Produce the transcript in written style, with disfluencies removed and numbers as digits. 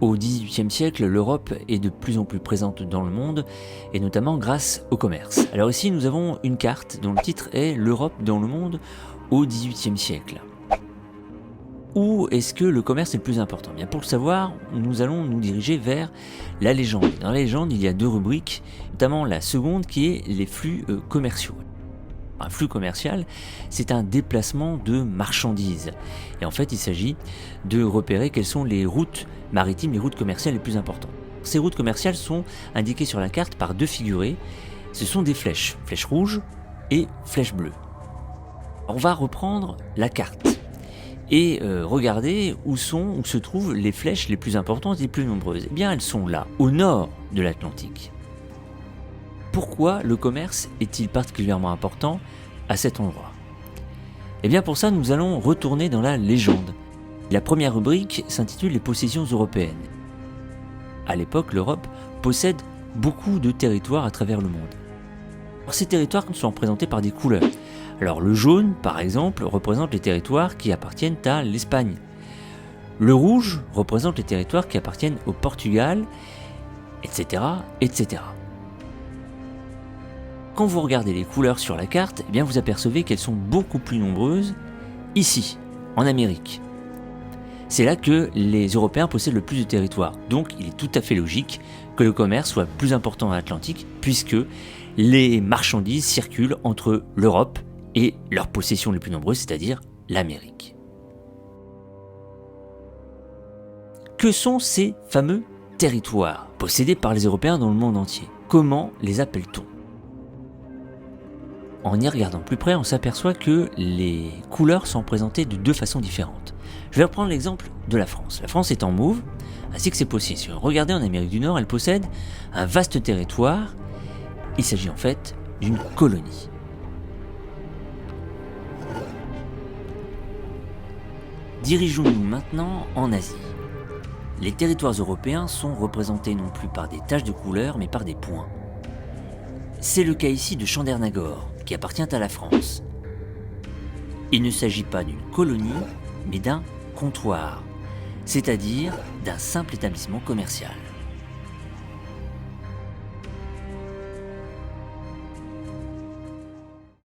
Au XVIIIe siècle, l'Europe est de plus en plus présente dans le monde, et notamment grâce au commerce. Alors ici, nous avons une carte dont le titre est « L'Europe dans le monde au XVIIIe siècle ». Où est-ce que le commerce est le plus important ? Bien, pour le savoir, nous allons nous diriger vers la légende. Dans la légende, il y a deux rubriques, notamment la seconde qui est les flux commerciaux. Un flux commercial, c'est un déplacement de marchandises. Et en fait, il s'agit de repérer quelles sont les routes maritimes, les routes commerciales les plus importantes. Ces routes commerciales sont indiquées sur la carte par deux figurés. Ce sont des flèches, flèche rouge et flèche bleue. On va reprendre la carte et regarder où se trouvent les flèches les plus importantes et les plus nombreuses. Eh bien, elles sont là, au nord de l'Atlantique. Pourquoi le commerce est-il particulièrement important à cet endroit ? Eh bien pour ça, nous allons retourner dans la légende. La première rubrique s'intitule « Les possessions européennes ». À l'époque, l'Europe possède beaucoup de territoires à travers le monde. Alors, ces territoires sont représentés par des couleurs. Alors le jaune, par exemple, représente les territoires qui appartiennent à l'Espagne. Le rouge représente les territoires qui appartiennent au Portugal, etc., etc. Quand vous regardez les couleurs sur la carte, eh bien vous apercevez qu'elles sont beaucoup plus nombreuses ici, en Amérique. C'est là que les Européens possèdent le plus de territoires. Donc il est tout à fait logique que le commerce soit plus important dans l'Atlantique, puisque les marchandises circulent entre l'Europe et leurs possessions les plus nombreuses, c'est-à-dire l'Amérique. Que sont ces fameux territoires possédés par les Européens dans le monde entier ? Comment les appelle-t-on ? En y regardant plus près, on s'aperçoit que les couleurs sont représentées de deux façons différentes. Je vais reprendre l'exemple de la France. La France est en mauve, ainsi que ses possessions. Regardez, en Amérique du Nord, elle possède un vaste territoire. Il s'agit en fait d'une colonie. Dirigeons-nous maintenant en Asie. Les territoires européens sont représentés non plus par des taches de couleur, mais par des points. C'est le cas ici de Chandernagor, qui appartient à la France. Il ne s'agit pas d'une colonie, mais d'un comptoir, c'est-à-dire d'un simple établissement commercial.